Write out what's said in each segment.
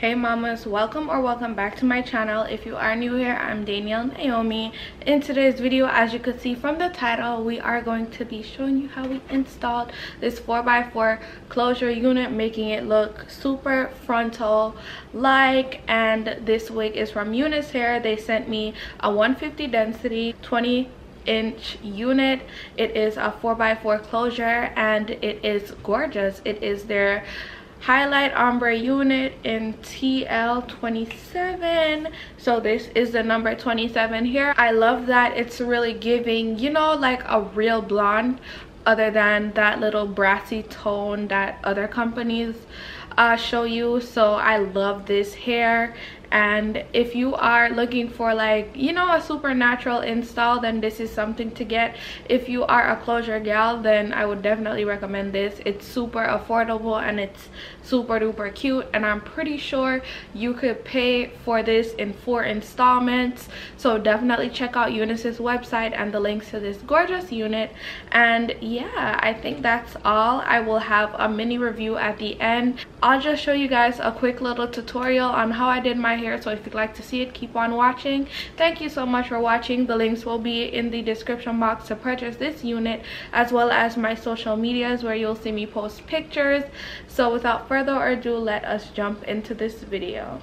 Hey mamas, welcome or welcome back to my channel. If you are new here, I'm Danielle Naomi. In today's video, as you could see from the title, we are going to be showing you how we installed this 4x4 closure unit, making it look super frontal like. And this wig is from UNice Hair. They sent me a 150 density 20-inch unit. It is a 4x4 closure and it is gorgeous. It is their highlight ombre unit in TL27. So this is the number 27 here. I love that it's really giving, you know, like a real blonde, other than that little brassy tone that other companies show you. So I love this hair. And if you are looking for, like, you know, a super natural install, then this is something to get. If you are a closure gal, then I would definitely recommend this. It's super affordable and it's super duper cute, and I'm pretty sure you could pay for this in 4 installments. So definitely check out UNice's website and the links to this gorgeous unit. And yeah, I think that's all. I will have a mini review at the end. I'll just show you guys a quick little tutorial on how I did my hair, so if you'd like to see it, keep on watching. Thank you so much for watching. The links will be in the description box to purchase this unit, as well as my social medias where you'll see me post pictures. So without further ado, let us jump into this video.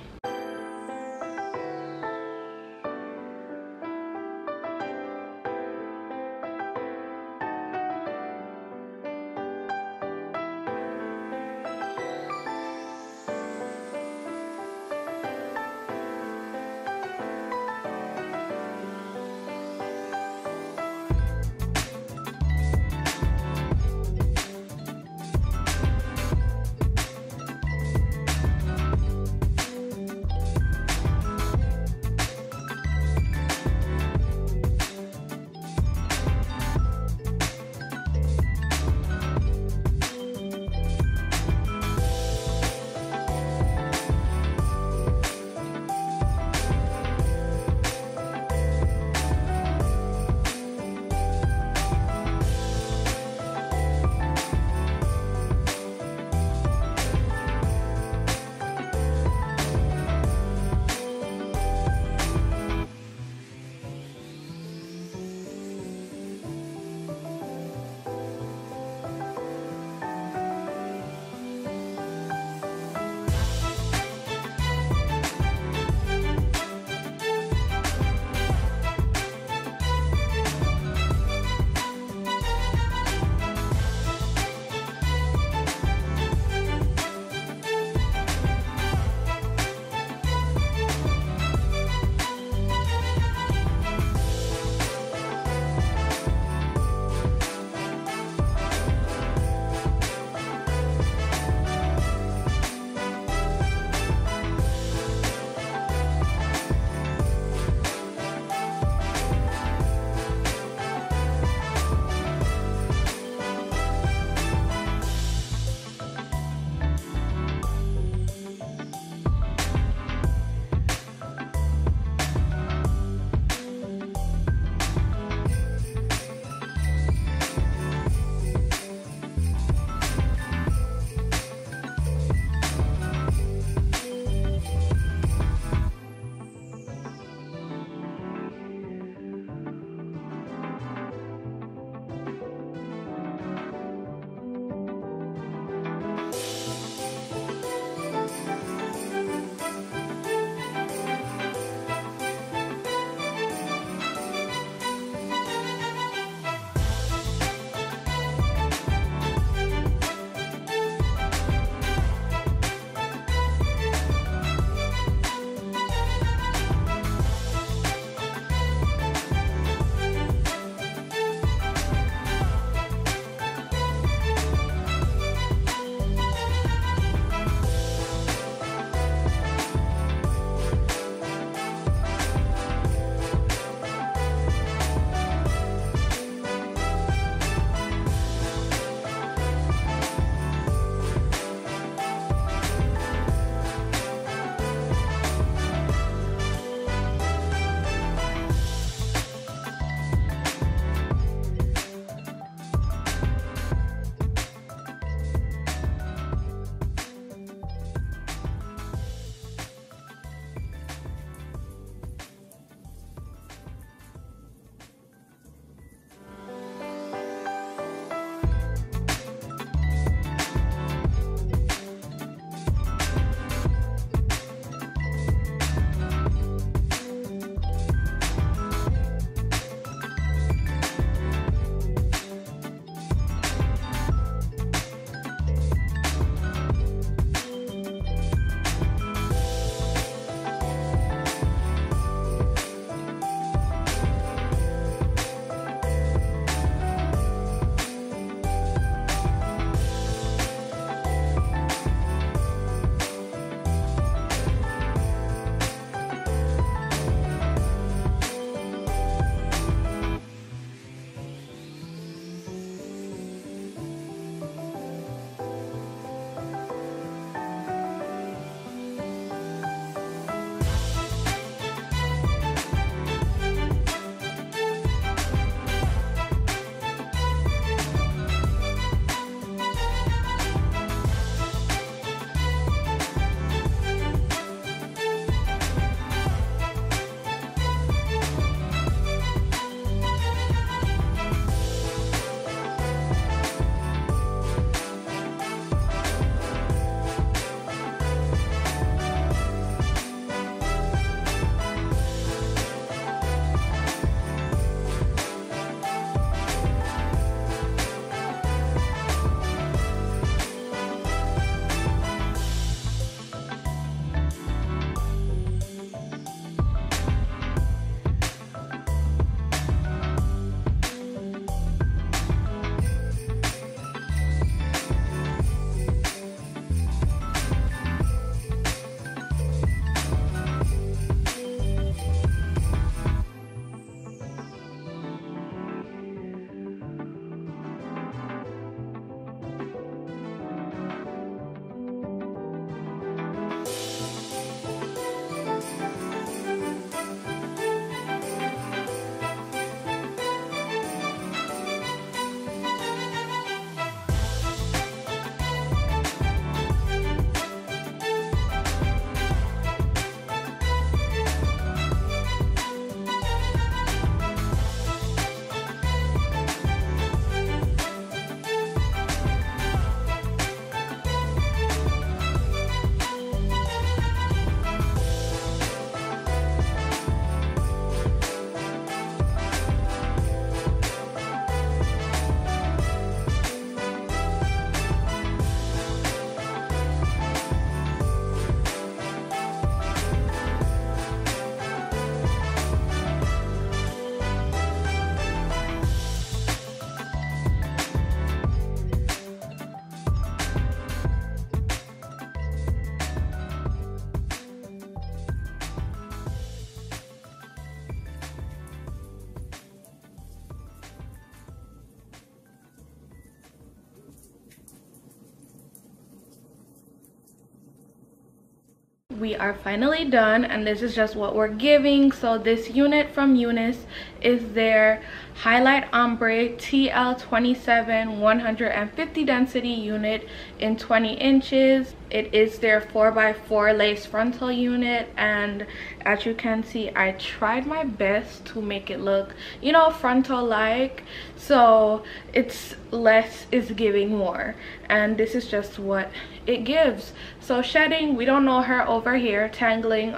we are finally done, and this is just what we're giving. So this unit from UNice is their Highlight Ombre TL27 150 density unit in 20 inches. It is their 4x4 lace frontal unit, and as you can see, I tried my best to make it look, you know, frontal like, so it's less is giving more, and this is just what it gives. So shedding, we don't know her over here. Tangling,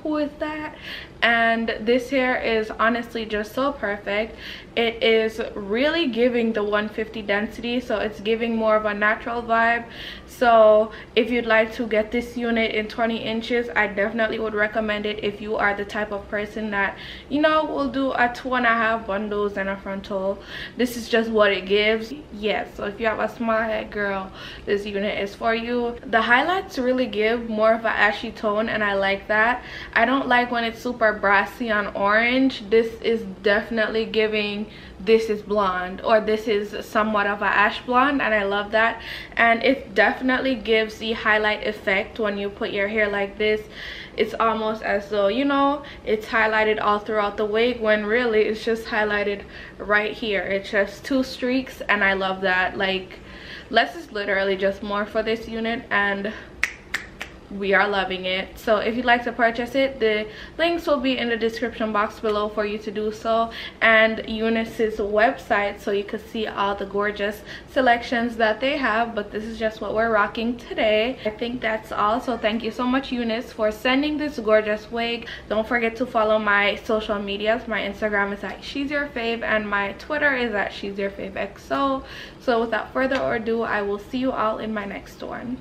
who is that? And this hair is honestly just so perfect. It is really giving the 150 density, so it's giving more of a natural vibe. So if you'd like to get this unit in 20 inches, I definitely would recommend it if you are the type of person that, you know, will do a 2.5 bundles and a frontal. This is just what it gives. Yes, so if you have a small head, girl, this unit is for you. The highlights really give more of an ashy tone, and I like that. I don't like when it's super brassy on orange. This is definitely giving, this is blonde, or this is somewhat of a ash blonde, and I love that. And it definitely gives the highlight effect when you put your hair like this. It's almost as though, you know, it's highlighted all throughout the wig, when really it's just highlighted right here. It's just 2 streaks, and I love that. Like, less is literally just more for this unit, and we are loving it. So if you'd like to purchase it, the links will be in the description box below for you to do so, and UNice's website, so you can see all the gorgeous selections that they have. But this is just what we're rocking today. I think that's all. So thank you so much, UNice, for sending this gorgeous wig. Don't forget to follow my social medias. My Instagram is at She's Your Fave, and my Twitter is at She's Your Fave XO. So without further ado, I will see you all in my next one.